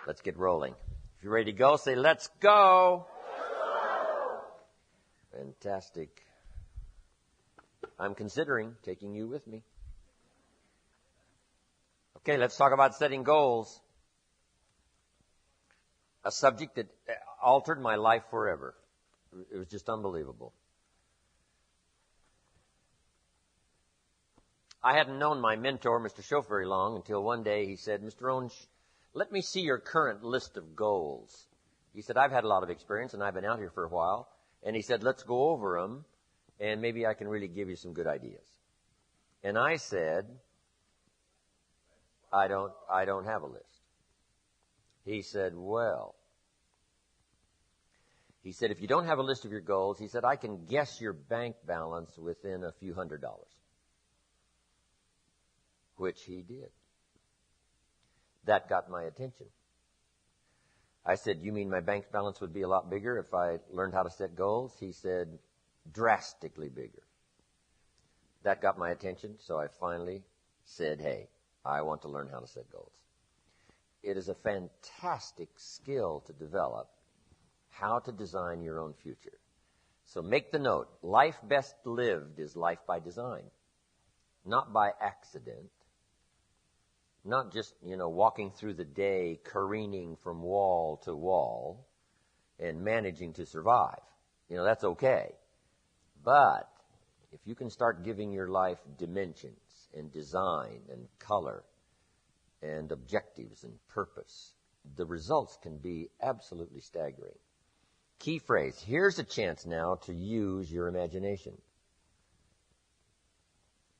Let's get rolling. If you're ready to go, say, let's go. Fantastic. I'm considering taking you with me. Okay, let's talk about setting goals. A subject that altered my life forever. It was just unbelievable. I hadn't known my mentor, Mr. Schoaf, very long until one day he said, Mr. Rohn, let me see your current list of goals. He said, I've had a lot of experience and I've been out here for a while. And he said, let's go over them and maybe I can really give you some good ideas. And I said, I don't have a list. He said, well, he said, if you don't have a list of your goals, he said, I can guess your bank balance within a few $100s. Which he did. That got my attention. I said, you mean my bank balance would be a lot bigger if I learned how to set goals? He said, drastically bigger. That got my attention, so I finally said, hey, I want to learn how to set goals. It is a fantastic skill to develop, how to design your own future. So make the note, life best lived is life by design, not by accident. Not just, walking through the day, careening from wall to wall and managing to survive. That's okay. But if you can start giving your life dimensions and design and color and objectives and purpose, the results can be absolutely staggering. Key phrase, here's a chance now to use your imagination.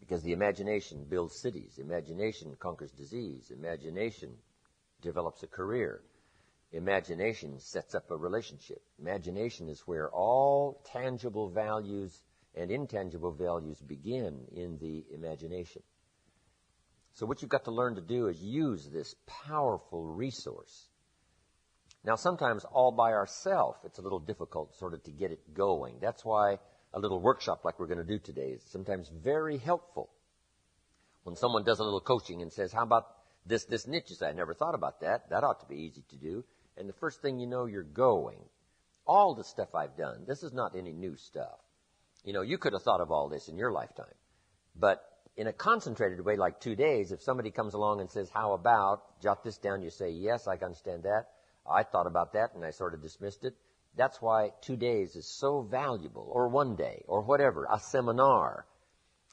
Because the imagination builds cities. Imagination conquers disease. Imagination develops a career. Imagination sets up a relationship. Imagination is where all tangible values and intangible values begin in the imagination. So what you've got to learn to do is use this powerful resource. Now, sometimes all by ourselves, it's a little difficult sort of to get it going. That's why a little workshop like we're going to do today is sometimes very helpful. When someone does a little coaching and says, how about this niche? You say, I never thought about that. That ought to be easy to do. And the first thing you know, you're going. All the stuff I've done, this is not any new stuff. You could have thought of all this in your lifetime. But in a concentrated way, like 2 days, if somebody comes along and says, how about, jot this down, you say, yes, I can understand that. I thought about that and I sort of dismissed it. That's why 2 days is so valuable, or 1 day, or whatever, a seminar,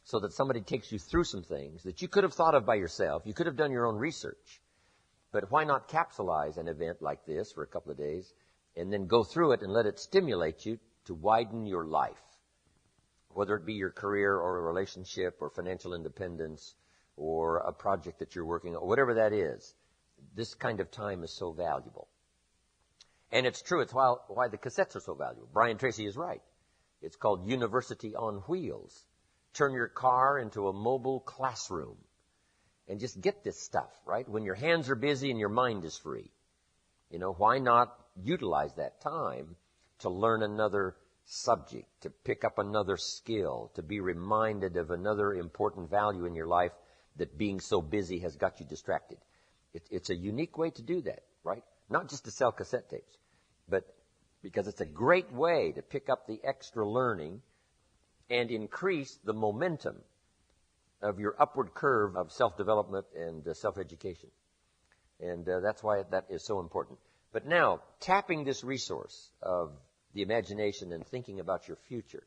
so that somebody takes you through some things that you could have thought of by yourself. You could have done your own research. But why not capsulize an event like this for a couple of days and then go through it and let it stimulate you to widen your life, whether it be your career or a relationship or financial independence or a project that you're working on, whatever that is. This kind of time is so valuable. And it's true. It's why the cassettes are so valuable. Brian Tracy is right. It's called University on Wheels. Turn your car into a mobile classroom and just get this stuff, right? When your hands are busy and your mind is free. Why not utilize that time to learn another subject, to pick up another skill, to be reminded of another important value in your life that being so busy has got you distracted. It's a unique way to do that, right? Not just to sell cassette tapes, but because it's a great way to pick up the extra learning and increase the momentum of your upward curve of self-development and self-education. And that's why that is so important. But now, tapping this resource of the imagination and thinking about your future,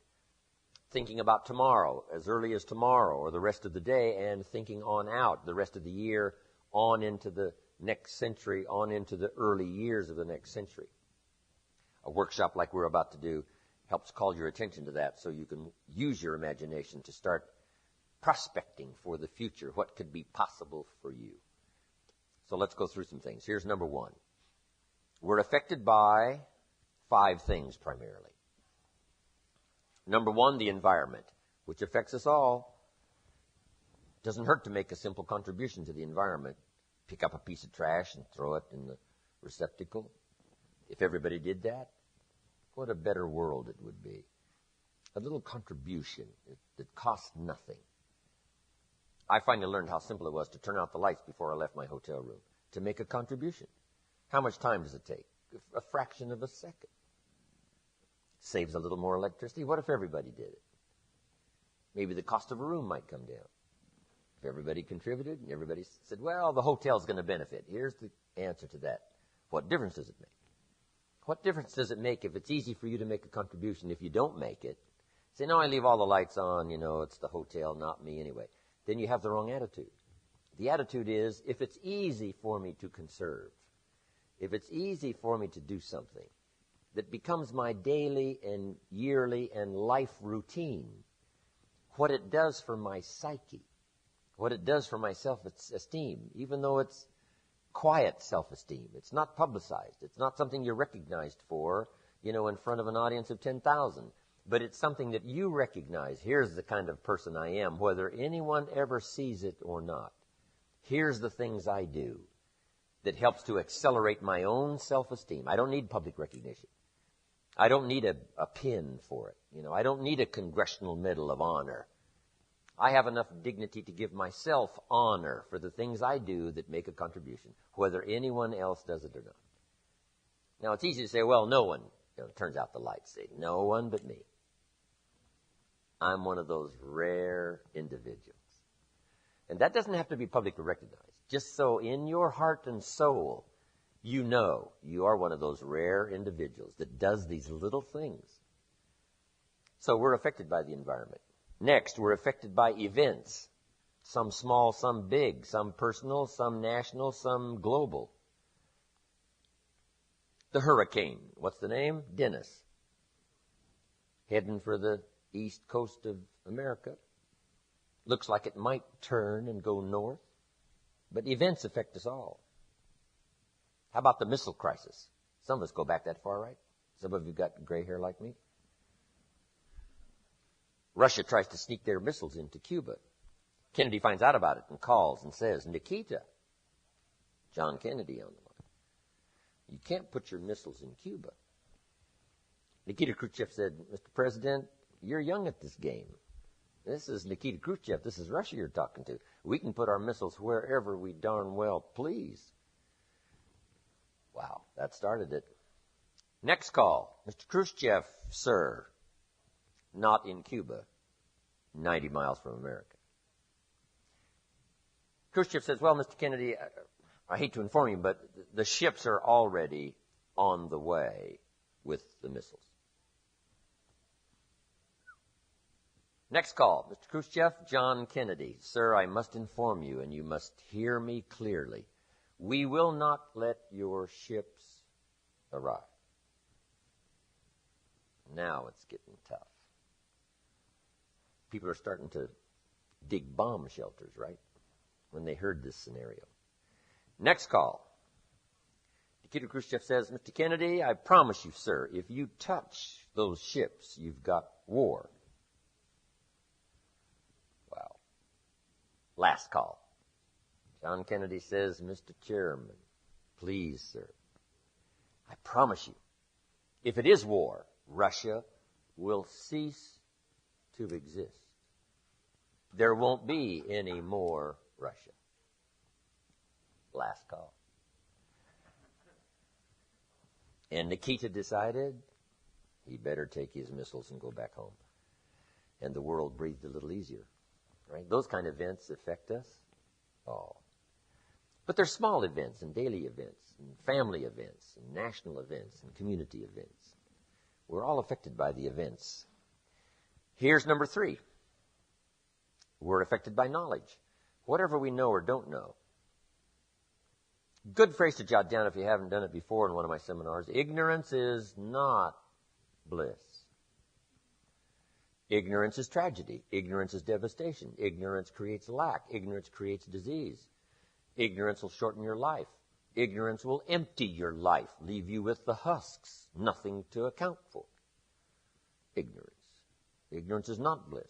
thinking about tomorrow, as early as tomorrow or the rest of the day, and thinking on out the rest of the year, on into the next century, on into the early years of the next century. A workshop like we're about to do helps call your attention to that so you can use your imagination to start prospecting for the future, what could be possible for you. So let's go through some things. Here's number 1. We're affected by 5 things primarily. Number 1, the environment, which affects us all. It doesn't hurt to make a simple contribution to the environment. Pick up a piece of trash and throw it in the receptacle. If everybody did that, what a better world it would be. A little contribution that costs nothing. I finally learned how simple it was to turn out the lights before I left my hotel room, to make a contribution. How much time does it take? A fraction of a second. Saves a little more electricity. What if everybody did it? Maybe the cost of a room might come down. If everybody contributed and everybody said, well, the hotel's going to benefit. Here's the answer to that. What difference does it make? What difference does it make if it's easy for you to make a contribution? If you don't make it, say, no, I leave all the lights on, it's the hotel, not me anyway. Then you have the wrong attitude. The attitude is, if it's easy for me to conserve, if it's easy for me to do something that becomes my daily and yearly and life routine, what it does for my psyche, what it does for my self-esteem, even though it's quiet self-esteem, it's not publicized, it's not something you're recognized for, in front of an audience of 10,000, but it's something that you recognize. Here's the kind of person I am, whether anyone ever sees it or not. Here's the things I do that helps to accelerate my own self-esteem. I don't need public recognition. I don't need a pin for it. I don't need a Congressional Medal of Honor. I have enough dignity to give myself honor for the things I do that make a contribution, whether anyone else does it or not. Now, it's easy to say, well, no one. It turns out the lights say, no one but me. I'm one of those rare individuals. And that doesn't have to be publicly recognized. Just so in your heart and soul, you know you are one of those rare individuals that does these little things. So we're affected by the environment. Next, we're affected by events. Some small, some big, some personal, some national, some global. The hurricane, what's the name? Dennis. Heading for the east coast of America. Looks like it might turn and go north. But events affect us all. How about the missile crisis? Some of us go back that far, right? Some of you got gray hair like me. Russia tries to sneak their missiles into Cuba. Kennedy finds out about it and calls and says, Nikita, John Kennedy on the line, you can't put your missiles in Cuba. Nikita Khrushchev said, Mr. President, you're young at this game. This is Nikita Khrushchev. This is Russia you're talking to. We can put our missiles wherever we darn well please. Wow, that started it. Next call. Mr. Khrushchev, sir. Not in Cuba, 90 miles from America. Khrushchev says, well, Mr. Kennedy, I hate to inform you, but the ships are already on the way with the missiles. Next call. Mr. Khrushchev, John Kennedy. Sir, I must inform you, and you must hear me clearly. We will not let your ships arrive. Now it's getting tough. People are starting to dig bomb shelters, right? When they heard this scenario. Next call. Nikita Khrushchev says, Mr. Kennedy, I promise you, sir, if you touch those ships, you've got war. Wow. Last call. John Kennedy says, Mr. Chairman, please, sir, I promise you, if it is war, Russia will cease to exist. There won't be any more Russia. Last call. And Nikita decided he better take his missiles and go back home. And the world breathed a little easier. Right? Those kind of events affect us all. But there's small events and daily events and family events and national events and community events. We're all affected by the events. Here's number 3. We're affected by knowledge. Whatever we know or don't know. Good phrase to jot down if you haven't done it before in one of my seminars. Ignorance is not bliss. Ignorance is tragedy. Ignorance is devastation. Ignorance creates lack. Ignorance creates disease. Ignorance will shorten your life. Ignorance will empty your life, leave you with the husks, nothing to account for. Ignorance. Ignorance is not bliss.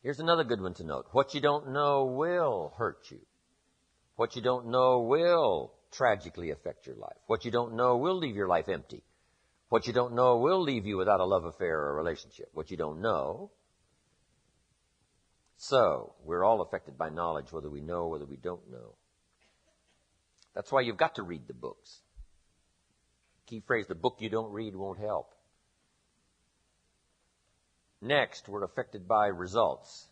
Here's another good one to note. What you don't know will hurt you. What you don't know will tragically affect your life. What you don't know will leave your life empty. What you don't know will leave you without a love affair or a relationship. What you don't know. So, we're all affected by knowledge, whether we know or whether we don't know. That's why you've got to read the books. Key phrase, the book you don't read won't help. Next, we're affected by results.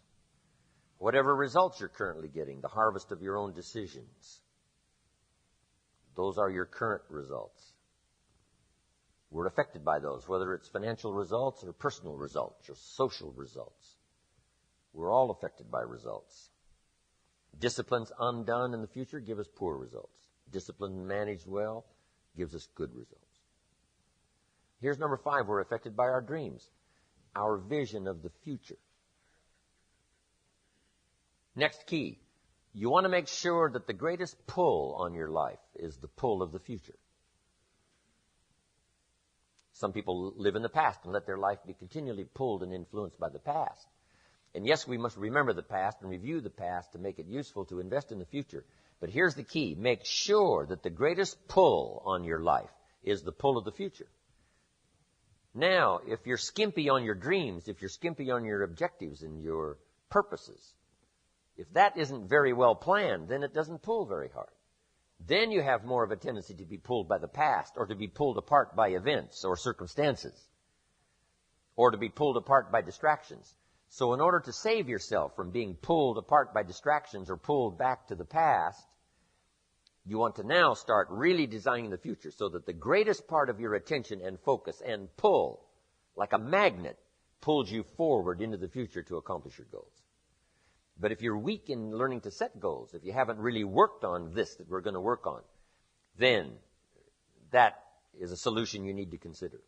Whatever results you're currently getting, the harvest of your own decisions, those are your current results. We're affected by those, whether it's financial results or personal results or social results. We're all affected by results. Disciplines undone in the future give us poor results. Discipline managed well gives us good results. Here's number 5. We're affected by our dreams, our vision of the future. Next key, you want to make sure that the greatest pull on your life is the pull of the future. Some people live in the past and let their life be continually pulled and influenced by the past. And yes, we must remember the past and review the past to make it useful to invest in the future. But here's the key. Make sure that the greatest pull on your life is the pull of the future. Now, if you're skimpy on your dreams, if you're skimpy on your objectives and your purposes, if that isn't very well planned, then it doesn't pull very hard. Then you have more of a tendency to be pulled by the past, or to be pulled apart by events or circumstances, or to be pulled apart by distractions. So in order to save yourself from being pulled apart by distractions or pulled back to the past, you want to now start really designing the future so that the greatest part of your attention and focus and pull, like a magnet, pulls you forward into the future to accomplish your goals. But if you're weak in learning to set goals, if you haven't really worked on this that we're going to work on, then that is a solution you need to consider.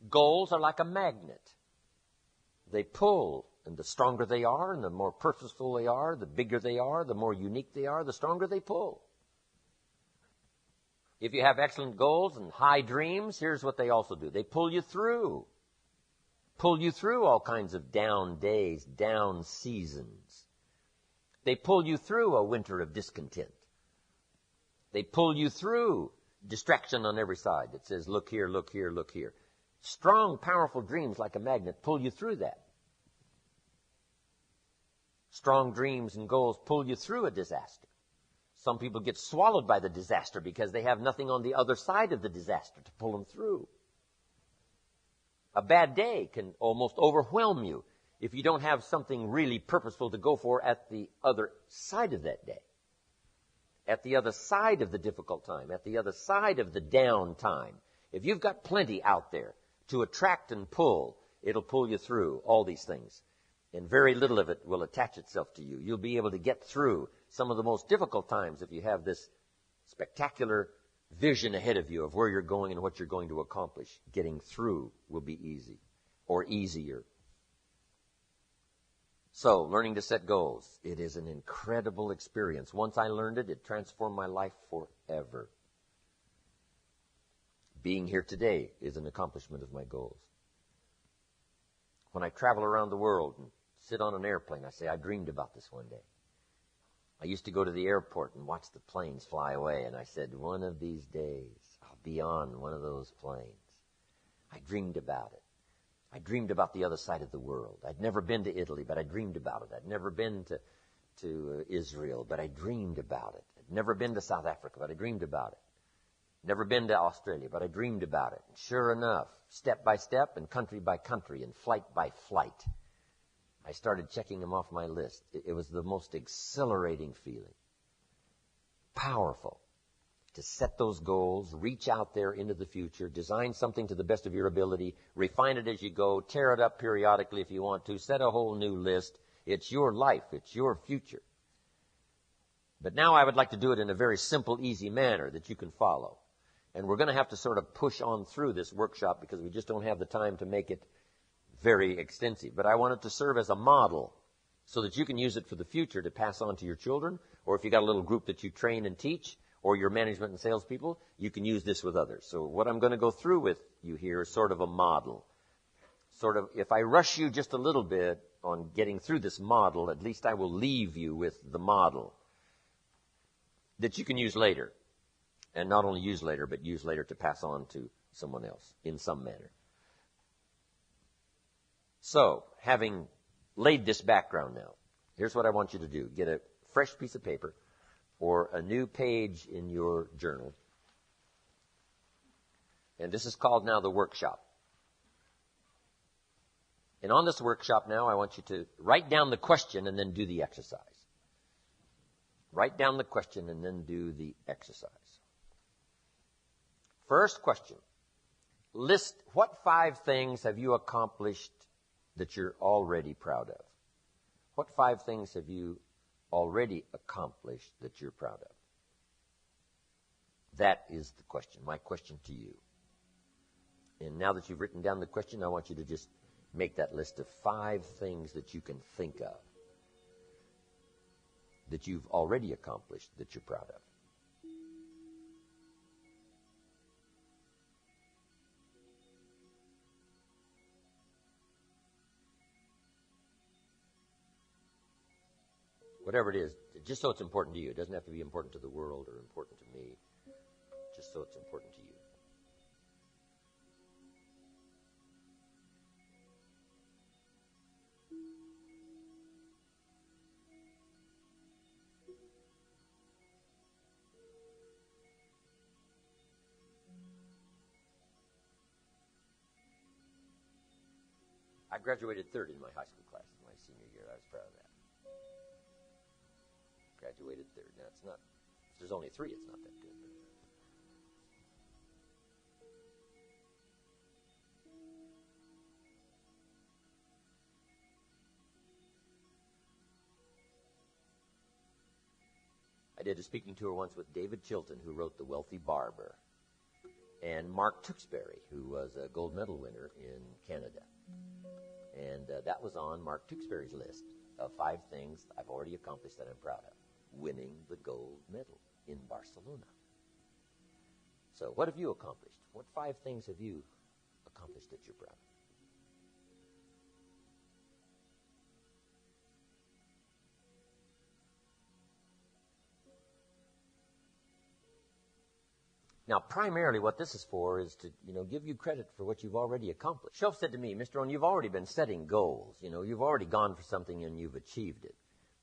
Goals are like a magnet. They pull, and the stronger they are, and the more purposeful they are, the bigger they are, the more unique they are, the stronger they pull. If you have excellent goals and high dreams, here's what they also do. They pull you through. Pull you through all kinds of down days, down seasons. They pull you through a winter of discontent. They pull you through distraction on every side that says, look here, look here, look here. Strong, powerful dreams like a magnet pull you through that. Strong dreams and goals pull you through a disaster. Some people get swallowed by the disaster because they have nothing on the other side of the disaster to pull them through. A bad day can almost overwhelm you if you don't have something really purposeful to go for at the other side of that day. At the other side of the difficult time, at the other side of the down time. If you've got plenty out there to attract and pull, it'll pull you through all these things. And very little of it will attach itself to you. You'll be able to get through some of the most difficult times if you have this spectacular vision ahead of you of where you're going and what you're going to accomplish. Getting through will be easy or easier. So, learning to set goals. It is an incredible experience. Once I learned it, it transformed my life forever. Being here today is an accomplishment of my goals. When I travel around the world and sit on an airplane, I say, I dreamed about this one day. I used to go to the airport and watch the planes fly away, and I said, one of these days, I'll be on one of those planes. I dreamed about it. I dreamed about the other side of the world. I'd never been to Italy, but I dreamed about it. I'd never been to Israel, but I dreamed about it. I'd never been to South Africa, but I dreamed about it. Never been to Australia, but I dreamed about it. And sure enough, step by step and country by country and flight by flight, I started checking them off my list. It was the most exhilarating feeling. Powerful. To set those goals, reach out there into the future, design something to the best of your ability, refine it as you go, tear it up periodically if you want to, set a whole new list. It's your life. It's your future. But now I would like to do it in a very simple, easy manner that you can follow. And we're going to have to sort of push on through this workshop because we just don't have the time to make it very extensive. But I want it to serve as a model so that you can use it for the future to pass on to your children, or if you got a little group that you train and teach, or your management and salespeople, you can use this with others. So what I'm going to go through with you here is sort of a model. Sort of, if I rush you just a little bit on getting through this model, at least I will leave you with the model that you can use later. And not only use later, but use later to pass on to someone else in some manner. So, having laid this background now, here's what I want you to do. Get a fresh piece of paper or a new page in your journal. And this is called now the workshop. And on this workshop now, I want you to write down the question and then do the exercise. Write down the question and then do the exercise. First question. List what 5 things have you accomplished that you're already proud of? What 5 things have you already accomplished that you're proud of? That is the question, my question to you. And now that you've written down the question, I want you to just make that list of 5 things that you can think of that you've already accomplished that you're proud of. Whatever it is, just so it's important to you. It doesn't have to be important to the world or important to me, just so it's important to you. I graduated 3rd in my high school class in my senior year. I was proud of that. Graduated 3rd. Now, it's not, if there's only 3, it's not that good. I did a speaking tour once with David Chilton, who wrote The Wealthy Barber, and Mark Tewksbury, who was a gold medal winner in Canada. And that was on Mark Tewksbury's list of 5 things I've already accomplished that I'm proud of. Winning the gold medal in Barcelona. So what have you accomplished? What 5 things have you accomplished that you're proud of? Now, primarily what this is for is to, give you credit for what you've already accomplished. Shelf said to me, Mr. Rohn, you've already been setting goals. You've already gone for something and you've achieved it.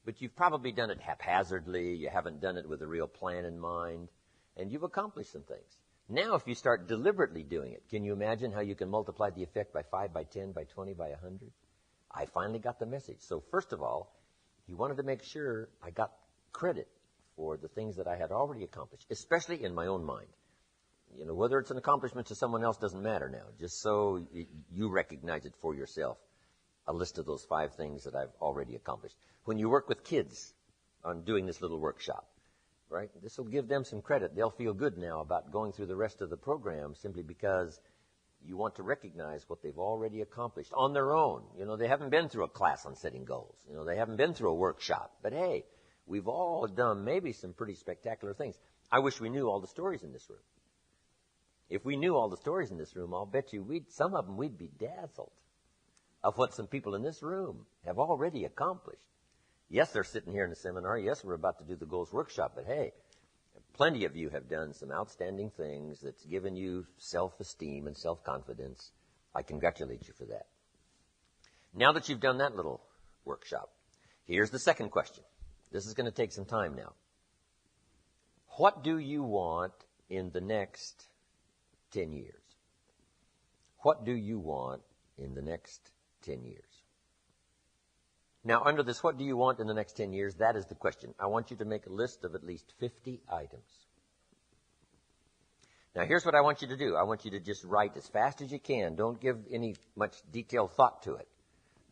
But you've probably done it haphazardly. You haven't done it with a real plan in mind. And you've accomplished some things. Now, if you start deliberately doing it, can you imagine how you can multiply the effect by 5, by 10, by 20, by 100? I finally got the message. So first of all, he wanted to make sure I got credit for the things that I had already accomplished, especially in my own mind. Whether it's an accomplishment to someone else doesn't matter now, just so you recognize it for yourself, a list of those 5 things that I've already accomplished. When you work with kids on doing this little workshop, right, this will give them some credit. They'll feel good now about going through the rest of the program simply because you want to recognize what they've already accomplished on their own. They haven't been through a class on setting goals. They haven't been through a workshop. But hey, we've all done maybe some pretty spectacular things. I wish we knew all the stories in this room. If we knew all the stories in this room, I'll bet you some of them we'd be dazzled of what some people in this room have already accomplished. Yes, they're sitting here in the seminar. Yes, we're about to do the goals workshop. But hey, plenty of you have done some outstanding things that's given you self-esteem and self-confidence. I congratulate you for that. Now that you've done that little workshop, here's the second question. This is going to take some time now. What do you want in the next 10 years? What do you want in the next 10 years? Now, under this, what do you want in the next 10 years? That is the question. I want you to make a list of at least 50 items. Now, here's what I want you to do. I want you to just write as fast as you can. Don't give any much detailed thought to it,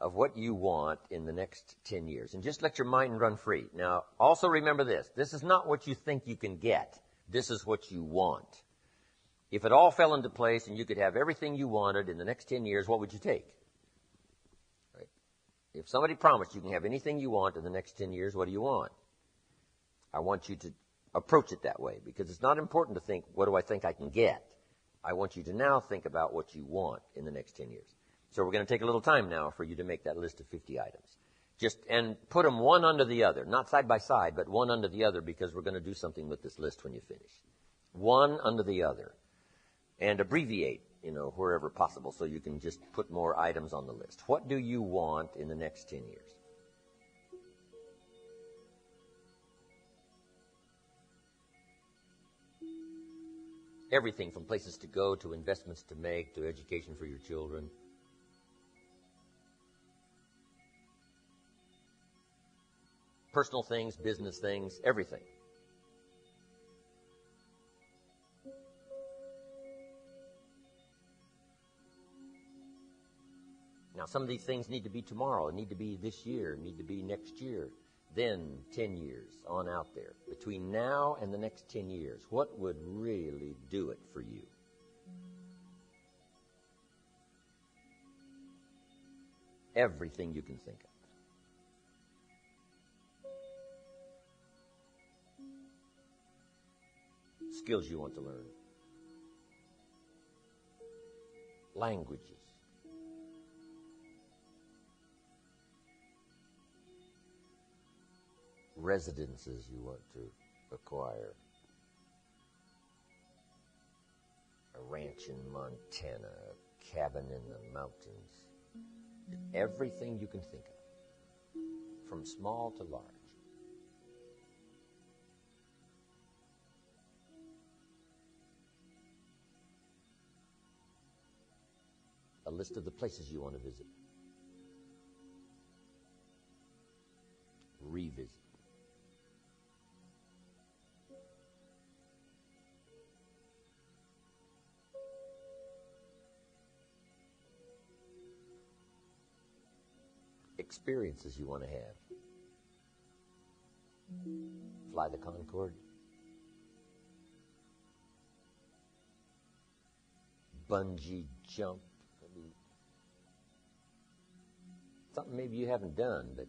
of what you want in the next 10 years. And just let your mind run free. Now, also remember this. This is not what you think you can get. This is what you want. If it all fell into place and you could have everything you wanted in the next 10 years, what would you take? Right? If somebody promised you can have anything you want in the next 10 years, what do you want? I want you to approach it that way, because it's not important to think, what do I think I can get? I want you to now think about what you want in the next 10 years. So we're going to take a little time now for you to make that list of 50 items. And put them one under the other, not side by side, but one under the other, because we're going to do something with this list when you finish. One under the other. And abbreviate, wherever possible, so you can just put more items on the list. What do you want in the next 10 years? Everything from places to go to investments to make to education for your children. Personal things, business things, everything. Now, some of these things need to be tomorrow, need to be this year, need to be next year, then 10 years on out there. Between now and the next 10 years, what would really do it for you? Everything you can think of. Skills you want to learn. Languages. Residences you want to acquire. A ranch in Montana, a cabin in the mountains. Everything you can think of, from small to large. A list of the places you want to visit. Revisit. Experiences you want to have. Fly the Concorde. Bungee jump. Something maybe you haven't done, but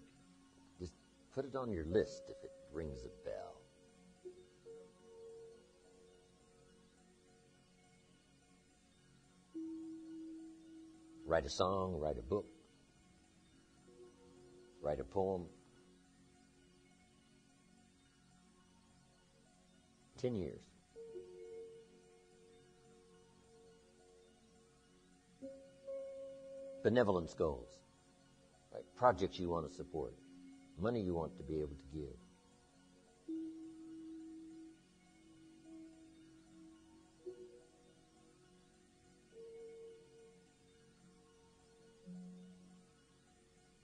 just put it on your list if it rings a bell. Write a song, write a book, write a poem. 10 years. Benevolence goals. Right? Projects you want to support. Money you want to be able to give.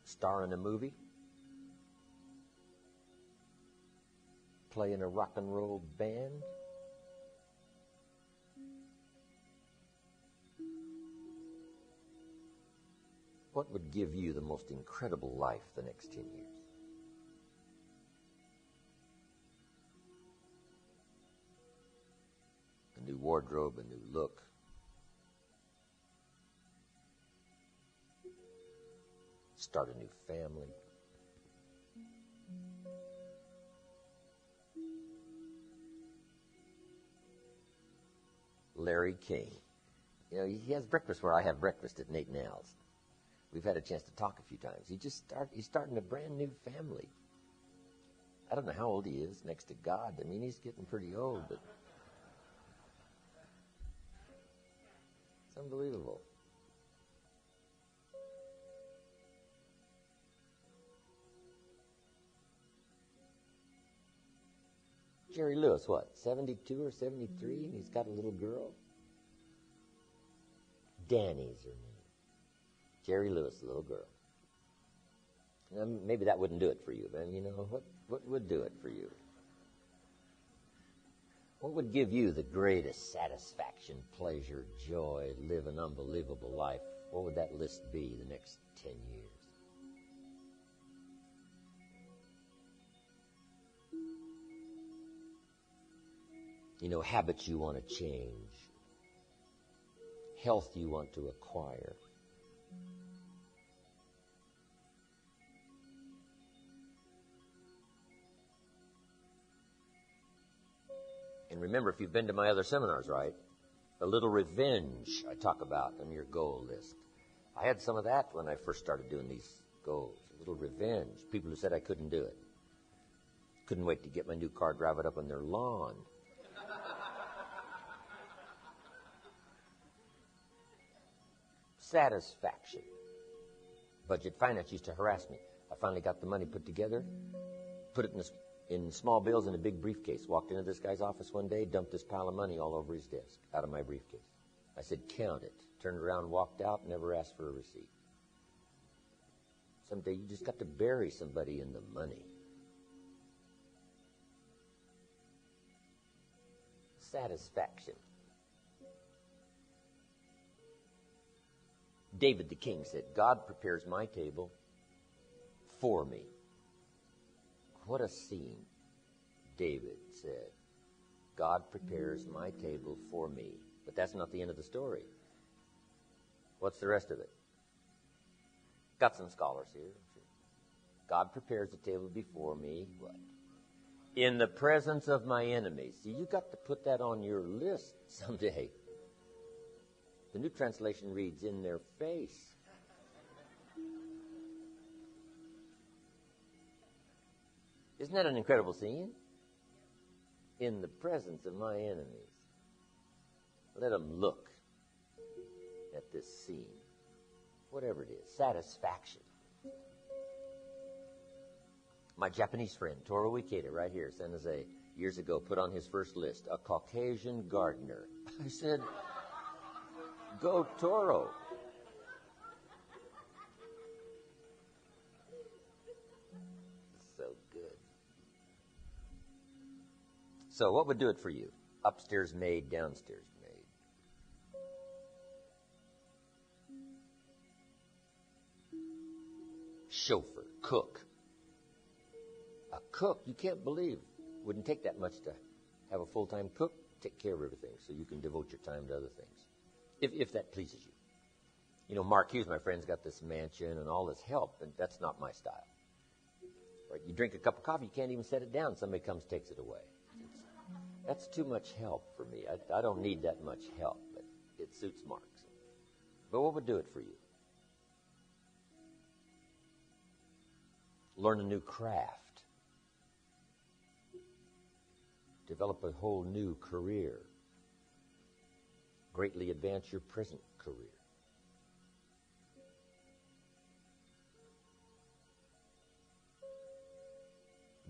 Star in a movie. Play in a rock and roll band. What would give you the most incredible life the next 10 years? A new wardrobe, a new look. Start a new family. Larry King. You know, he has breakfast where I have breakfast at Nate and Al's. We've had a chance to talk a few times. He's starting a brand new family. I don't know how old he is next to God. I mean, he's getting pretty old, but it's unbelievable. Jerry Lewis, what, 72 or 73, and he's got a little girl? Danny's her name. Jerry Lewis, the little girl. Maybe that wouldn't do it for you, but you know, what would do it for you? What would give you the greatest satisfaction, pleasure, joy, live an unbelievable life? What would that list be the next 10 years? You know, habits you want to change. Health you want to acquire. And remember, if you've been to my other seminars, right, a little revenge I talk about on your goal list. I had some of that when I first started doing these goals. A little revenge. People who said I couldn't do it. Couldn't wait to get my new car, drive it up on their lawn. Satisfaction. Budget finance used to harass me. I finally got the money put together, put it in a in small bills in a big briefcase. Walked into this guy's office one day, dumped this pile of money all over his desk, out of my briefcase. I said, count it. Turned around, walked out, never asked for a receipt. Someday you just got to bury somebody in the money. Satisfaction. David the king said, God prepares my table for me. What a scene. David said, God prepares my table for me. But that's not the end of the story. What's the rest of it? Got some scholars here. God prepares the table before me. What? In the presence of my enemies. See, you got to put that on your list someday. The New Translation reads, in their face. Isn't that an incredible scene? In the presence of my enemies. Let them look at this scene. Whatever it is. Satisfaction. My Japanese friend, Toru Ikeda, right here, San Jose, years ago, put on his first list, a Caucasian gardener. I said, go Toru. So good. So what would do it for you? Upstairs maid, downstairs maid. Chauffeur, cook. A cook, you can't believe, wouldn't take that much to have a full-time cook, take care of everything so you can devote your time to other things, if that pleases you. You know, Mark Hughes, my friend's got this mansion and all this help, and that's not my style. Right? You drink a cup of coffee, you can't even set it down. Somebody comes, takes it away. That's too much help for me. I don't need that much help, but it suits Mark. But what would do it for you? Learn a new craft. Develop a whole new career. Greatly advance your present career.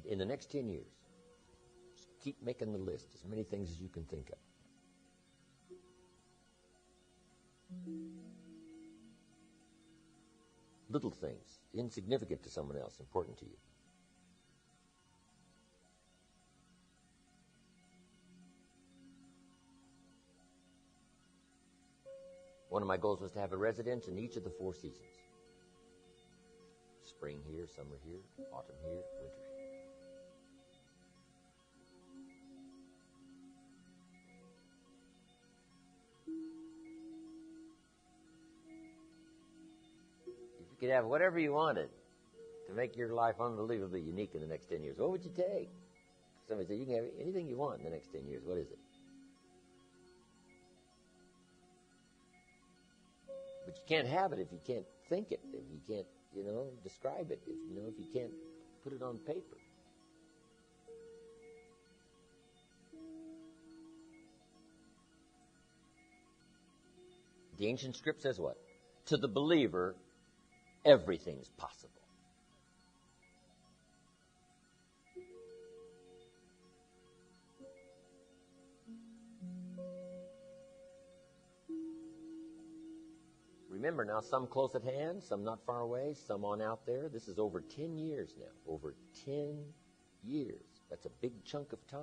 In the next 10 years, just keep making the list, as many things as you can think of. Little things, insignificant to someone else, important to you. One of my goals was to have a residence in each of the 4 seasons. Spring here, summer here, autumn here, winter here. If you could have whatever you wanted to make your life unbelievably unique in the next 10 years, what would you take? Somebody said, you can have anything you want in the next 10 years. What is it? But you can't have it if you can't think it, if you can't, describe it, if you can't put it on paper. The ancient script says what? To the believer, everything's possible. Remember now, some close at hand, some not far away, some on out there. This is over 10 years now. Over 10 years. That's a big chunk of time.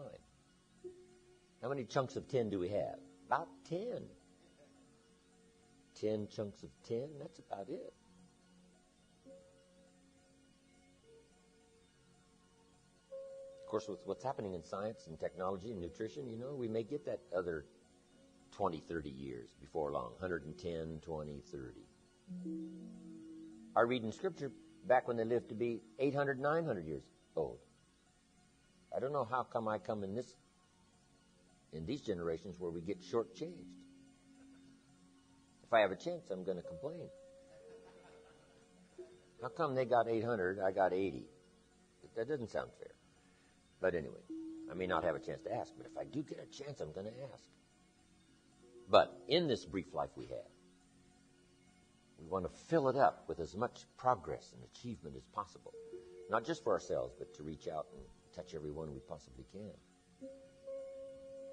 How many chunks of 10 do we have? About 10. 10 chunks of 10, that's about it. Of course, with what's happening in science and technology and nutrition, we may get that other 20, 30 years before long. 110, 20, 30. I read in Scripture back when they lived to be 800, 900 years old. I don't know how come I come in these generations where we get shortchanged. If I have a chance, I'm going to complain. How come they got 800, I got 80? That doesn't sound fair. But anyway, I may not have a chance to ask, but if I do get a chance, I'm going to ask. But in this brief life we have, we want to fill it up with as much progress and achievement as possible. Not just for ourselves, but to reach out and touch everyone we possibly can.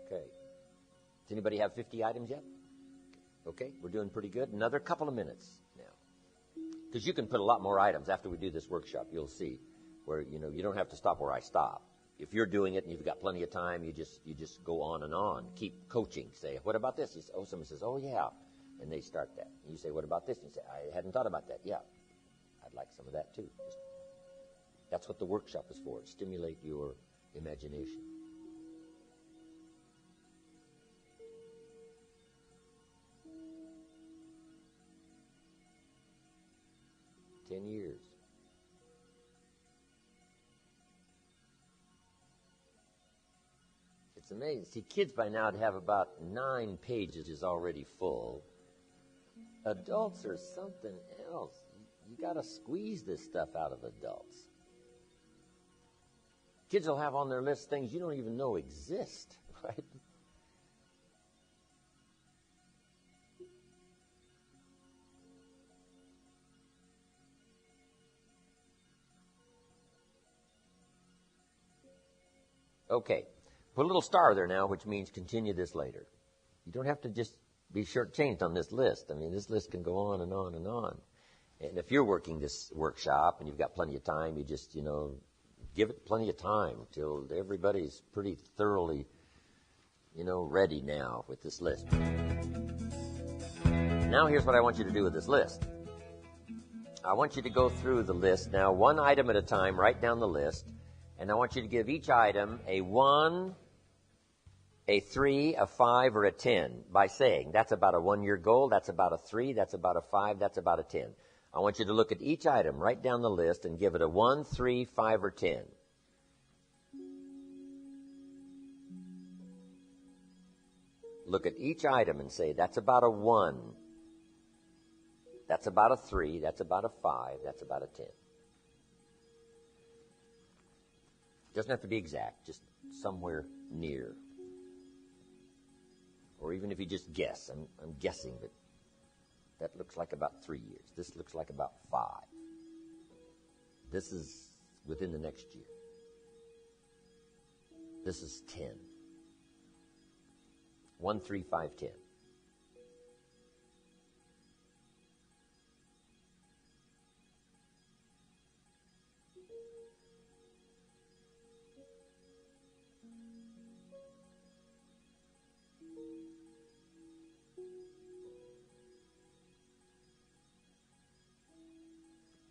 Okay. Does anybody have 50 items yet? Okay, we're doing pretty good. Another couple of minutes now. Because you can put a lot more items after we do this workshop. You'll see where, you don't have to stop where I stop. If you're doing it and you've got plenty of time, you just go on and on. Keep coaching. Say, what about this? You say, someone says, oh, yeah. And they start that. And you say, what about this? And you say, I hadn't thought about that. Yeah, I'd like some of that too. That's what the workshop is for. Stimulate your imagination. Years. It's amazing. See, kids by now have about 9 pages already full. Adults are something else. You got to squeeze this stuff out of adults. Kids will have on their list things you don't even know exist, right? Okay, put a little star there now, which means continue this later. You don't have to just be shortchanged on this list. I mean, this list can go on and on and on. And if you're working this workshop and you've got plenty of time, you just, give it plenty of time till everybody's pretty thoroughly, ready now with this list. Now here's what I want you to do with this list. I want you to go through the list now, one item at a time, write down the list. And I want you to give each item a 1, a 3, a 5, or a 10 by saying, that's about a 1-year goal, that's about a 3, that's about a 5, that's about a 10. I want you to look at each item, write down the list, and give it a 1, 3, 5, or 10. Look at each item and say, that's about a 1, that's about a 3, that's about a 5, that's about a 10. Doesn't have to be exact, just somewhere near. Or even if you just guess, I'm guessing that looks like about 3 years. This looks like about 5. This is within the next year. This is 10. 1, 3, 5, 10.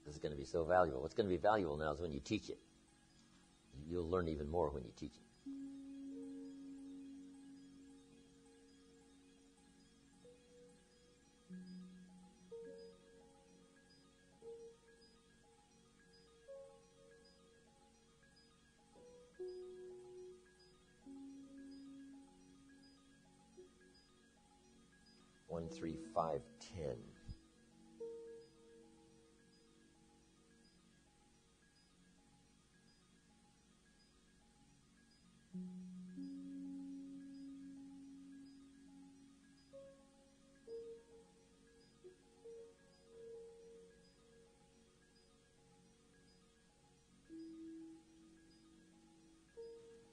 This is going to be so valuable. What's going to be valuable now is when you teach it. You'll learn even more when you teach it. One, 3, 5, 10.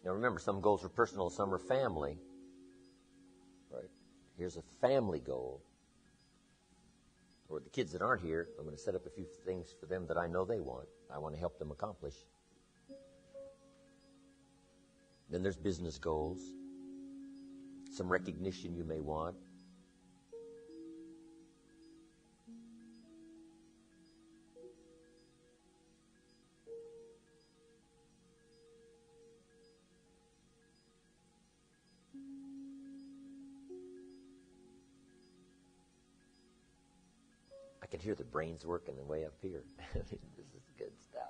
Now remember, some goals are personal, some are family. Right? Here's a family goal. Or the kids that aren't here, I'm going to set up a few things for them that I know they want. I want to help them accomplish. Then there's business goals. Some recognition you may want. I can hear the brains working way up here. This is good stuff.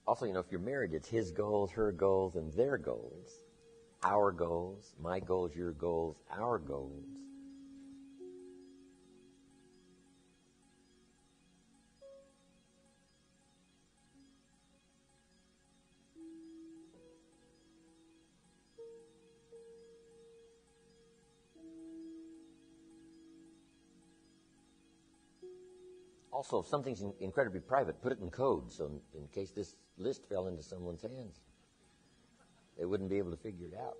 Also, if you're married, it's his goals, her goals, and their goals. Our goals, my goals, your goals, our goals. Also, if something's incredibly private, put it in code, so in case this list fell into someone's hands, they wouldn't be able to figure it out.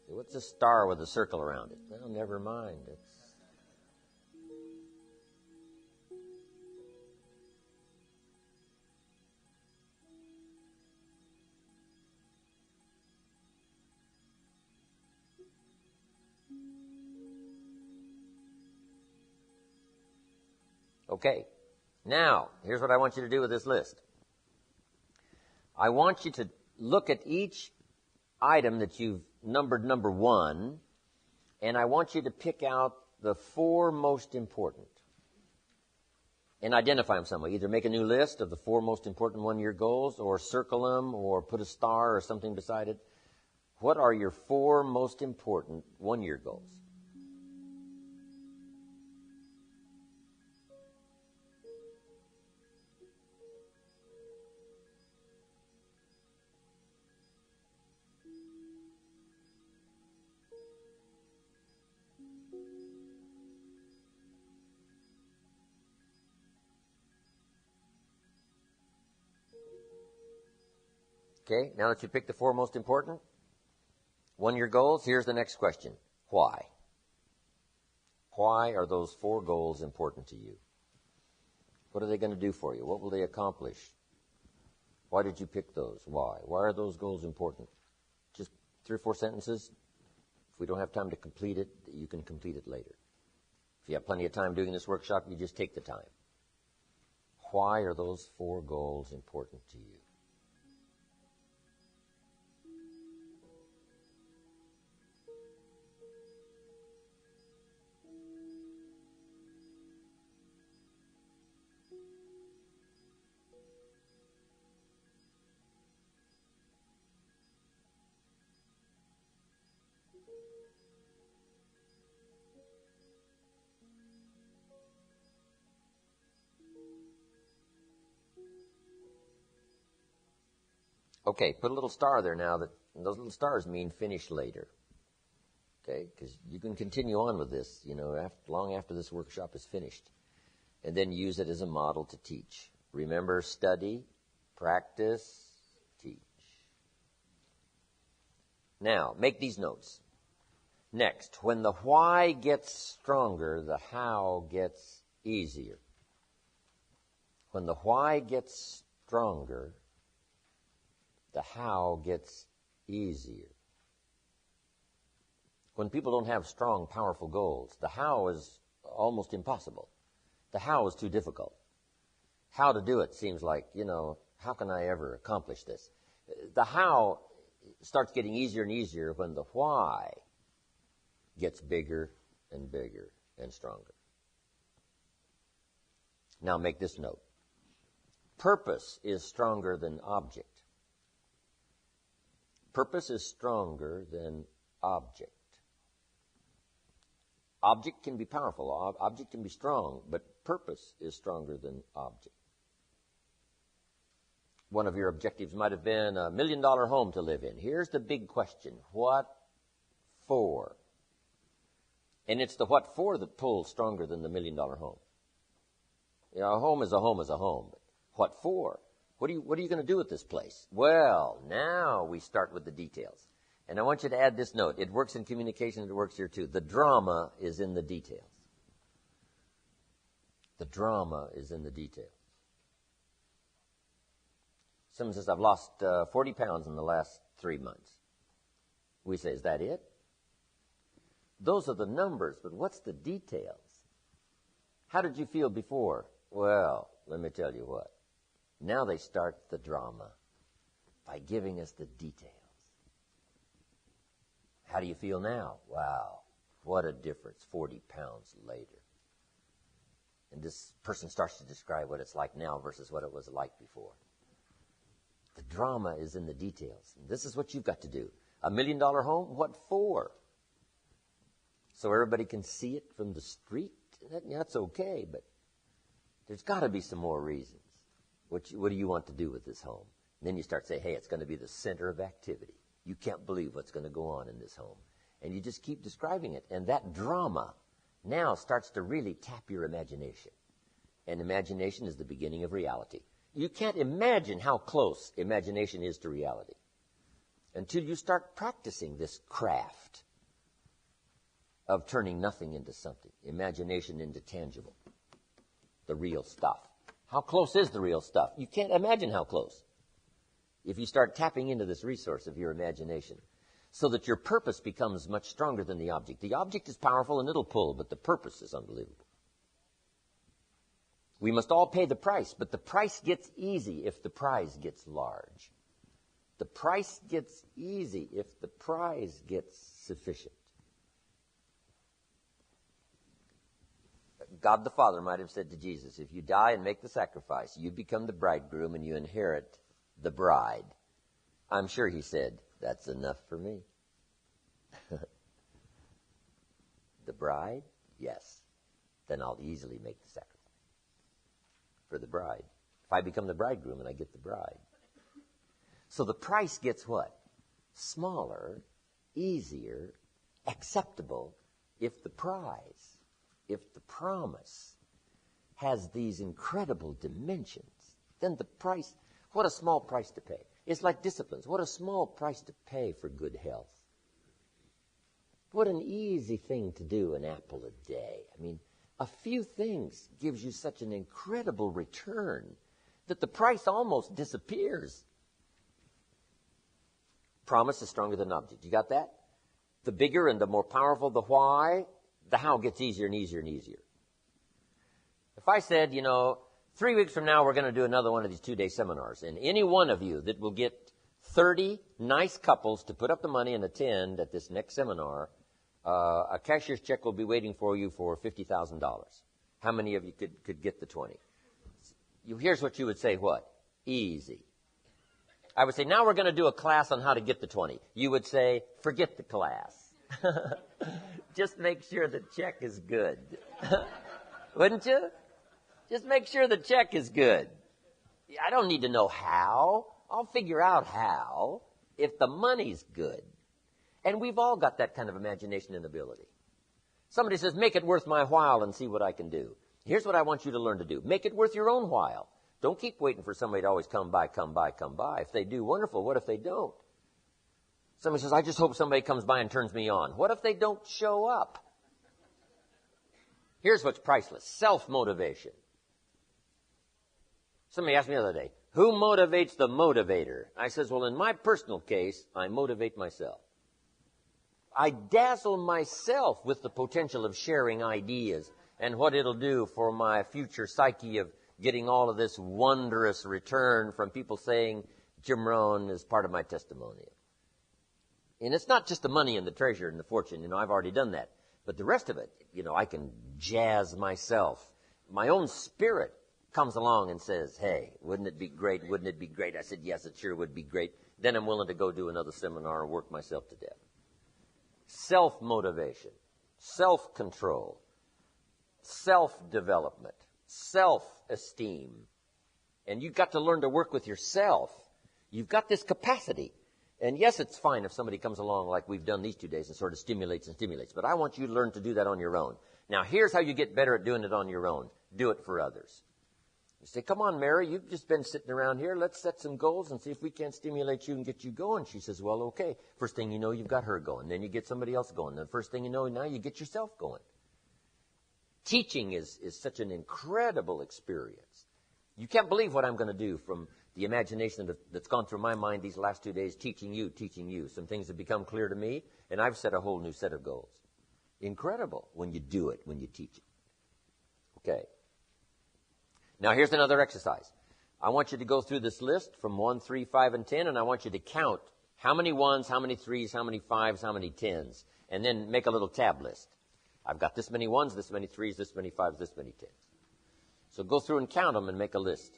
So what's a star with a circle around it? Well, never mind. Okay. Now, here's what I want you to do with this list. I want you to look at each item that you've numbered number 1, and I want you to pick out the 4 most important and identify them some way. Either make a new list of the 4 most important one-year goals, or circle them, or put a star or something beside it. What are your 4 most important one-year goals? Okay, now that you picked the 4 most important one-year goals, here's the next question. Why? Why are those 4 goals important to you? What are they going to do for you? What will they accomplish? Why did you pick those? Why? Why are those goals important? Just 3 or 4 sentences. If we don't have time to complete it, you can complete it later. If you have plenty of time doing this workshop, you just take the time. Why are those 4 goals important to you? Okay, put a little star there now. Those little stars mean finish later. Okay, because you can continue on with this, long after this workshop is finished, and then use it as a model to teach. Remember, study, practice, teach. Now, make these notes. Next, when the why gets stronger, the how gets easier. When the why gets stronger, the how gets easier. When people don't have strong, powerful goals, the how is almost impossible. The how is too difficult. How to do it seems like, how can I ever accomplish this? The how starts getting easier and easier when the why gets bigger and bigger and stronger. Now make this note. Purpose is stronger than object. Purpose is stronger than object. Object can be powerful, object can be strong, but purpose is stronger than object. One of your objectives might have been $1 million home to live in. Here's the big question. What for? And it's the what for that pulls stronger than the $1 million home. A home is a home is a home. But what for? What are you going to do with this place? Well, now we start with the details. And I want you to add this note. It works in communication, it works here too. The drama is in the details. The drama is in the details. Someone says, I've lost 40 pounds in the last 3 months. We say, is that it? Those are the numbers, but what's the details? How did you feel before? Well, let me tell you what. Now they start the drama by giving us the details. How do you feel now? Wow, what a difference 40 pounds later. And this person starts to describe what it's like now versus what it was like before. The drama is in the details. And this is what you've got to do. $1 million home? What for? So everybody can see it from the street? That's okay, but there's got to be some more reasons. What do you want to do with this home? And then you start saying, hey, it's going to be the center of activity. You can't believe what's going to go on in this home. And you just keep describing it. And that drama now starts to really tap your imagination. And imagination is the beginning of reality. You can't imagine how close imagination is to reality until you start practicing this craft of turning nothing into something, imagination into tangible, the real stuff. How close is the real stuff? You can't imagine how close if you start tapping into this resource of your imagination so that your purpose becomes much stronger than the object. The object is powerful and it'll pull, but the purpose is unbelievable. We must all pay the price, but the price gets easy if the prize gets large. The price gets easy if the prize gets sufficient. God the Father might have said to Jesus, if you die and make the sacrifice, you become the bridegroom and you inherit the bride. I'm sure he said, that's enough for me. The bride? Yes. Then I'll easily make the sacrifice for the bride. If I become the bridegroom and I get the bride. So the price gets what? Smaller, easier, acceptable if the prize, if the promise has these incredible dimensions. Then the price, what a small price to pay. It's like disciplines. What a small price to pay for good health. What an easy thing to do, an apple a day. I mean, a few things gives you such an incredible return that the price almost disappears. Promise is stronger than object. You got that? The bigger and the more powerful the why, the how gets easier and easier and easier. If I said, 3 weeks from now we're going to do another one of these 2-day seminars, and any one of you that will get 30 nice couples to put up the money and attend at this next seminar, a cashier's check will be waiting for you for $50,000. How many of you could get the 20? Here's what you would say, what? Easy. I would say, now we're going to do a class on how to get the 20. You would say, forget the class. Just make sure the check is good. Wouldn't you? Just make sure the check is good. I don't need to know how. I'll figure out how if the money's good. And we've all got that kind of imagination and ability. Somebody says, make it worth my while and see what I can do. Here's what I want you to learn to do. Make it worth your own while. Don't keep waiting for somebody to always come by, come by, come by. If they do, wonderful. What if they don't? Somebody says, I just hope somebody comes by and turns me on. What if they don't show up? Here's what's priceless. Self-motivation. Somebody asked me the other day, who motivates the motivator? I says, well, in my personal case, I motivate myself. I dazzle myself with the potential of sharing ideas and what it'll do for my future psyche of getting all of this wondrous return from people saying JimRohn is part of my testimonial. And it's not just the money and the treasure and the fortune. I've already done that. But the rest of it, I can jazz myself. My own spirit comes along and says, hey, wouldn't it be great? Wouldn't it be great? I said, yes, it sure would be great. Then I'm willing to go do another seminar and work myself to death. Self-motivation, self-control, self-development, self-esteem. And you've got to learn to work with yourself. You've got this capacity. And yes, it's fine if somebody comes along like we've done these 2 days and sort of stimulates. But I want you to learn to do that on your own. Now, here's how you get better at doing it on your own. Do it for others. You say, come on, Mary, you've just been sitting around here. Let's set some goals and see if we can't stimulate you and get you going. She says, well, okay. First thing you know, you've got her going. Then you get somebody else going. Then first thing you know, now you get yourself going. Teaching is such an incredible experience. You can't believe what I'm going to do from the imagination that's gone through my mind these last 2 days, teaching you. Some things have become clear to me, and I've set a whole new set of goals. Incredible when you do it, when you teach it. Okay. Now, here's another exercise. I want you to go through this list from 1, 3, 5, and 10, and I want you to count how many 1s, how many 3s, how many 5s, how many 10s, and then make a little tab list. I've got this many 1s, this many 3s, this many 5s, this many 10s. So go through and count them and make a list.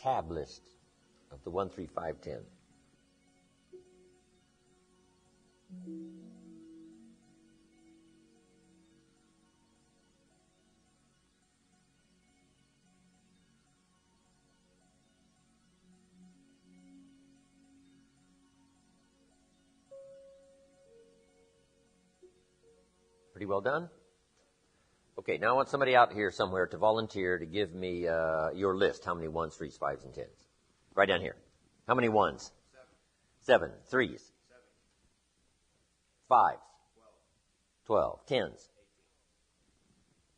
tab list of the 1, 3, 5, 10. Pretty well done? Okay, now I want somebody out here somewhere to volunteer to give me your list. How many 1s, 3s, 5s, and 10s? Right down here. How many 1s? 7. 3s? 5s? 12. 10s?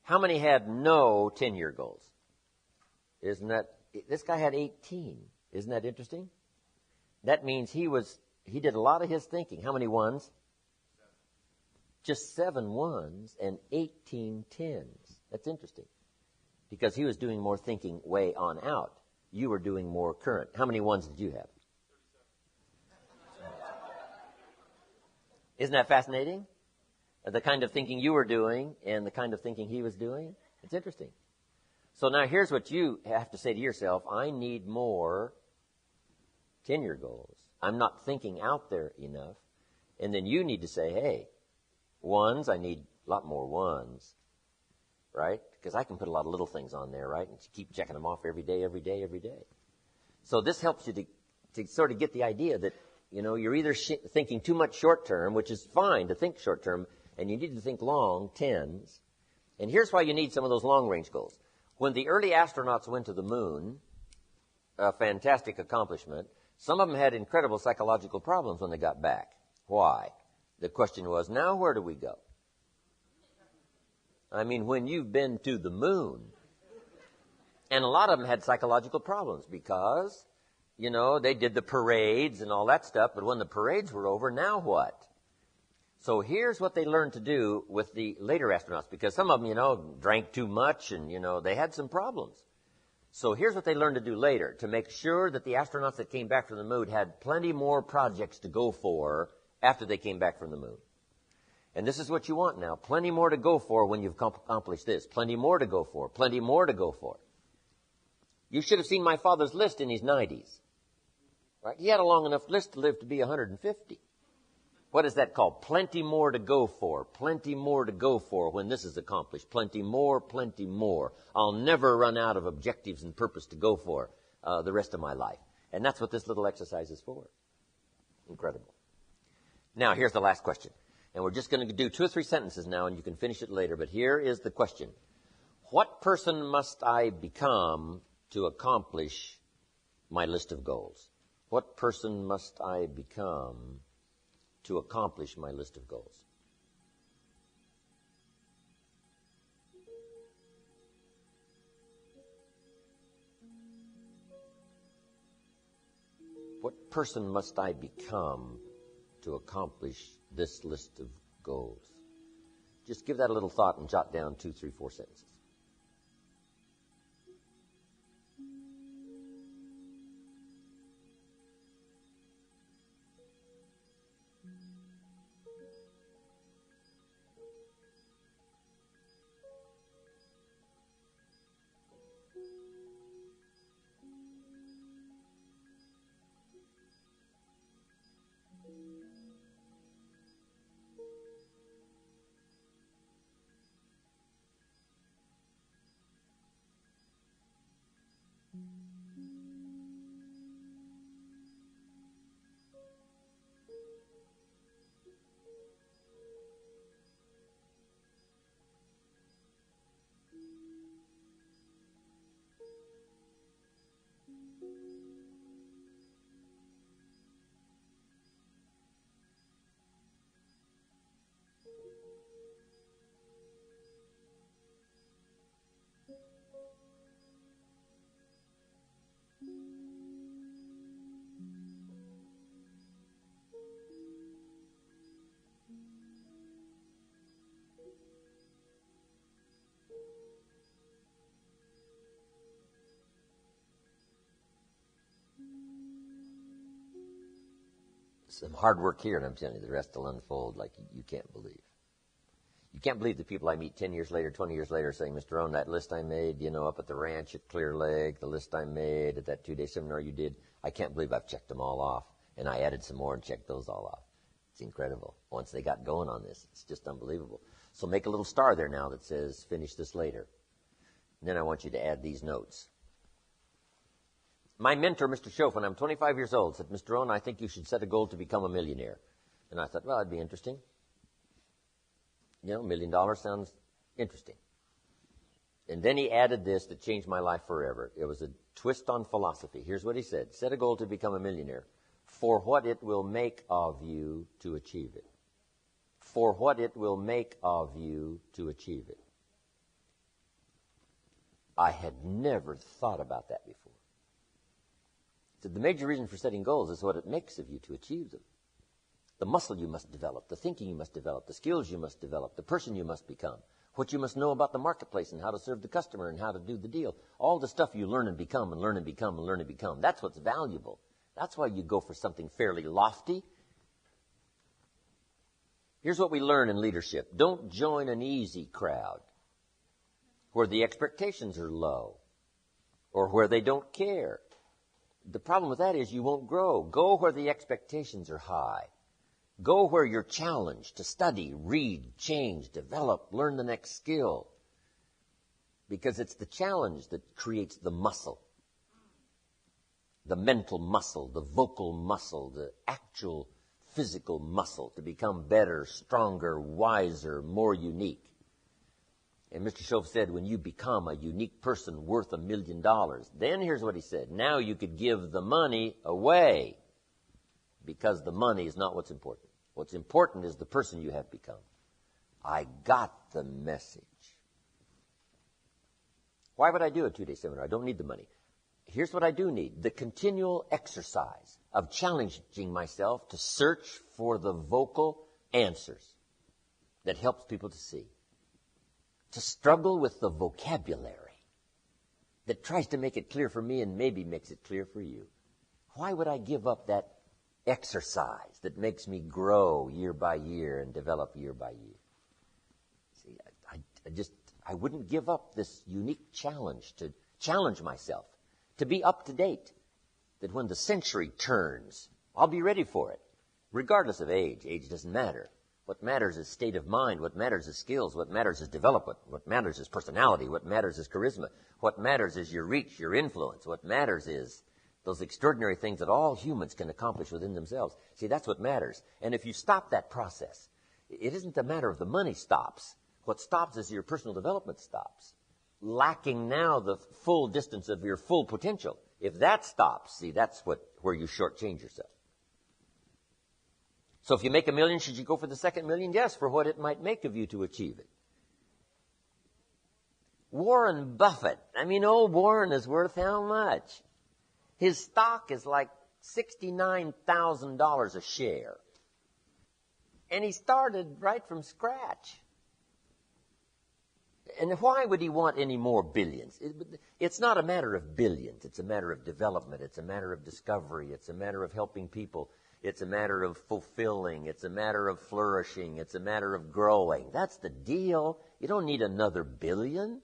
How many had no 10-year goals? Isn't that, this guy had 18. Isn't that interesting? That means he did a lot of his thinking. How many 1s? Just 7 1s and 18 10s. That's interesting. Because he was doing more thinking way on out. You were doing more current. How many 1s did you have? 37. Isn't that fascinating? The kind of thinking you were doing and the kind of thinking he was doing. It's interesting. So now here's what you have to say to yourself. I need more 10-year goals. I'm not thinking out there enough. And then you need to say, hey, 1s, I need a lot more 1s, right? Because I can put a lot of little things on there, right? And keep checking them off every day, every day, every day. So this helps you to sort of get the idea that, you know, you're either thinking too much short term, which is fine to think short term, and you need to think long, 10s. And here's why you need some of those long-range goals. When the early astronauts went to the moon, a fantastic accomplishment, some of them had incredible psychological problems when they got back. Why? The question was, now where do we go? I mean, when you've been to the moon, and a lot of them had psychological problems because, you know, they did the parades and all that stuff, but when the parades were over, now what? So here's what they learned to do with the later astronauts, because some of them, you know, drank too much and, you know, they had some problems. So here's what they learned to do later, to make sure that the astronauts that came back from the moon had plenty more projects to go for after they came back from the moon. And this is what you want now. Plenty more to go for when you've accomplished this. Plenty more to go for. Plenty more to go for. You should have seen my father's list in his 90s. Right? He had a long enough list to live to be 150. What is that called? Plenty more to go for. Plenty more to go for when this is accomplished. Plenty more, plenty more. I'll never run out of objectives and purpose to go for the rest of my life. And that's what this little exercise is for. Incredible. Now, here's the last question. And we're just going to do 2 or 3 sentences now, and you can finish it later. But here is the question. What person must I become to accomplish my list of goals? What person must I become to accomplish my list of goals? What person must I become to accomplish this list of goals? Just give that a little thought and jot down 2, 3, 4 sentences. Some hard work here, and I'm telling you, the rest will unfold like you can't believe. You can't believe the people I meet 10 years later, 20 years later saying, Mr. Rohn, that list I made, up at the ranch at Clear Lake, the list I made at that 2-day seminar you did, I can't believe I've checked them all off. And I added some more and checked those all off. It's incredible. Once they got going on this, it's just unbelievable. So make a little star there now that says, finish this later. And then I want you to add these notes. My mentor, Mr. Schoaf, when I'm 25 years old, said, Mr. Rohn, I think you should set a goal to become a millionaire. And I thought, well, that'd be interesting. $1 million sounds interesting. And then he added this that changed my life forever. It was a twist on philosophy. Here's what he said. Set a goal to become a millionaire for what it will make of you to achieve it. For what it will make of you to achieve it. I had never thought about that before. So the major reason for setting goals is what it makes of you to achieve them. The muscle you must develop, the thinking you must develop, the skills you must develop, the person you must become, what you must know about the marketplace and how to serve the customer and how to do the deal. All the stuff you learn and become and learn and become and learn and become. That's what's valuable. That's why you go for something fairly lofty. Here's what we learn in leadership. Don't join an easy crowd where the expectations are low or where they don't care. The problem with that is you won't grow. Go where the expectations are high. Go where you're challenged to study, read, change, develop, learn the next skill. Because it's the challenge that creates the muscle. The mental muscle, the vocal muscle, the actual physical muscle to become better, stronger, wiser, more unique. And Mr. Schoaf said, when you become a unique person worth $1 million, then here's what he said. Now you could give the money away because the money is not what's important. What's important is the person you have become. I got the message. Why would I do a 2-day seminar? I don't need the money. Here's what I do need. The continual exercise of challenging myself to search for the vocal answers that helps people to see. To struggle with the vocabulary that tries to make it clear for me and maybe makes it clear for you. Why would I give up that exercise that makes me grow year by year and develop year by year? See, I wouldn't give up this unique challenge to challenge myself, to be up to date, that when the century turns, I'll be ready for it, regardless of age. Age doesn't matter. What matters is state of mind. What matters is skills. What matters is development. What matters is personality. What matters is charisma. What matters is your reach, your influence. What matters is those extraordinary things that all humans can accomplish within themselves. See, that's what matters. And if you stop that process, it isn't a matter of the money stops. What stops is your personal development stops. Lacking now the full distance of your full potential. If that stops, see, that's where you shortchange yourself. So if you make $1 million, should you go for the second $1 million? Yes, for what it might make of you to achieve it. Warren Buffett. Old Warren is worth how much? His stock is like $69,000 a share. And he started right from scratch. And why would he want any more billions? It's not a matter of billions. It's a matter of development. It's a matter of discovery. It's a matter of helping people. It's a matter of fulfilling. It's a matter of flourishing. It's a matter of growing. That's the deal. You don't need another billion.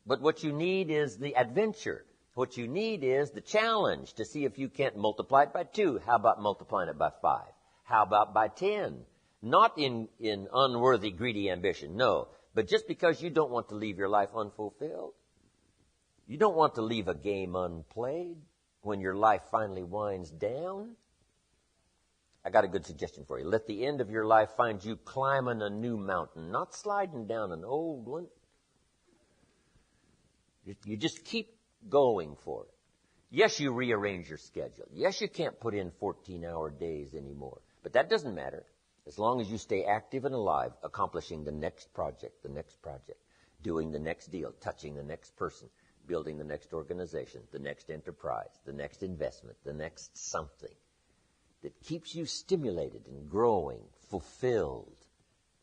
But what you need is the adventure. What you need is the challenge to see if you can't multiply it by 2. How about multiplying it by 5? How about by 10? Not in unworthy, greedy ambition, no. But just because you don't want to leave your life unfulfilled, you don't want to leave a game unplayed when your life finally winds down, I got a good suggestion for you. Let the end of your life find you climbing a new mountain, not sliding down an old one. You just keep going for it. Yes, you rearrange your schedule. Yes, you can't put in 14-hour days anymore. But that doesn't matter. As long as you stay active and alive, accomplishing the next project, doing the next deal, touching the next person, building the next organization, the next enterprise, the next investment, the next something that keeps you stimulated and growing, fulfilled.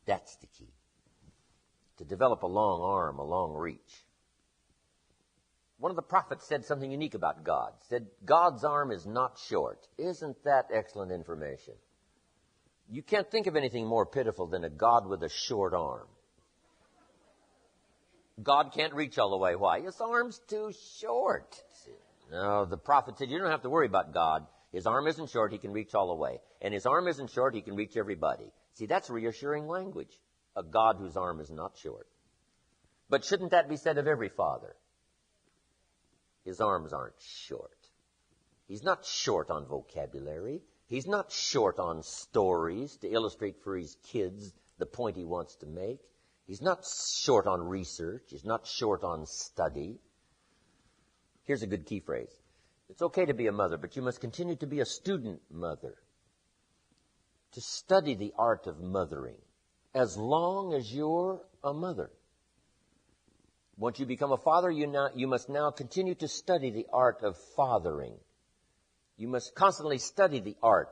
That's the key. To develop a long arm, a long reach. One of the prophets said something unique about God. Said, God's arm is not short. Isn't that excellent information? You can't think of anything more pitiful than a God with a short arm. God can't reach all the way. Why? His arm's too short. No, the prophet said, you don't have to worry about God. His arm isn't short, he can reach all the way. And his arm isn't short, he can reach everybody. See, that's reassuring language. A God whose arm is not short. But shouldn't that be said of every father? His arms aren't short. He's not short on vocabulary. He's not short on stories to illustrate for his kids the point he wants to make. He's not short on research. He's not short on study. Here's a good key phrase. It's okay to be a mother, but you must continue to be a student mother, to study the art of mothering, as long as you're a mother. Once you become a father, you must now continue to study the art of fathering. You must constantly study the art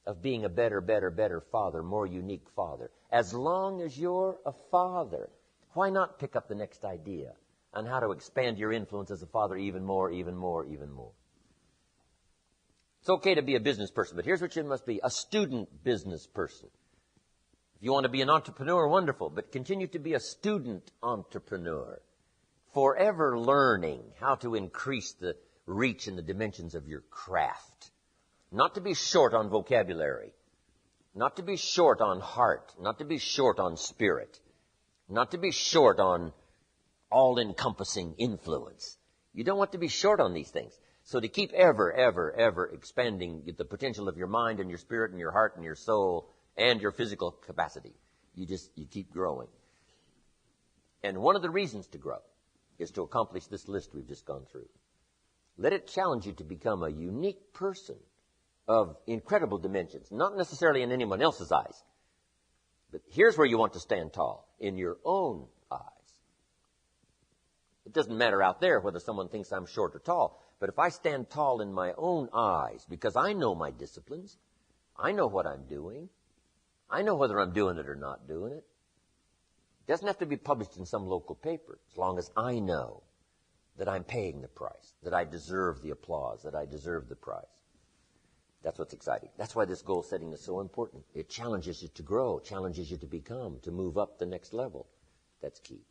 of being a better father, more unique father. As long as you're a father, why not pick up the next idea on how to expand your influence as a father even more? It's okay to be a business person, but here's what you must be, a student business person. If you want to be an entrepreneur, wonderful, but continue to be a student entrepreneur, forever learning how to increase the reach and the dimensions of your craft. Not to be short on vocabulary, not to be short on heart, not to be short on spirit, not to be short on all-encompassing influence. You don't want to be short on these things. So to keep ever expanding the potential of your mind and your spirit and your heart and your soul and your physical capacity, you keep growing. And one of the reasons to grow is to accomplish this list we've just gone through. Let it challenge you to become a unique person of incredible dimensions, not necessarily in anyone else's eyes, but here's where you want to stand tall, in your own eyes. It doesn't matter out there whether someone thinks I'm short or tall, but if I stand tall in my own eyes, because I know my disciplines, I know what I'm doing, I know whether I'm doing it or not doing it. It doesn't have to be published in some local paper, as long as I know that I'm paying the price, that I deserve the applause, that I deserve the prize. That's what's exciting. That's why this goal setting is so important. It challenges you to grow, challenges you to become, to move up the next level. That's key.